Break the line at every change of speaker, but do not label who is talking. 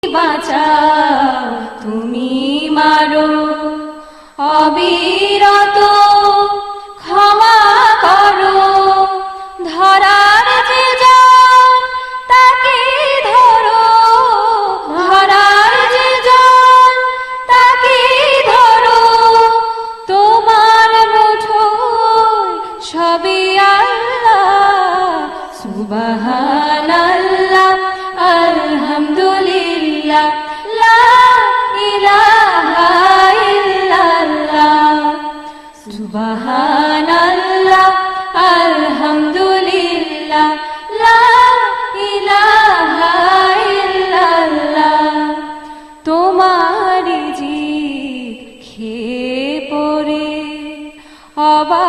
বাঁচাও, তুমি মারো অবিরত, ক্ষমা করো ধরার যে জন তাকে ধরো, ধরার যে জন তাকে ধরো, তোমার মুঠোয় সবই আল্লাহ। সুবহানাল্লাহ, আলহামদুলিল্লাহ, লা ইলাহা ইল্লাল্লাহ। সুবহানাল্লাহ, আলহামদুলিল্লাহ, লা ইলাহা ইল্লাল্লাহ। তোমার জিভ খেয়ে পড়ে অবাক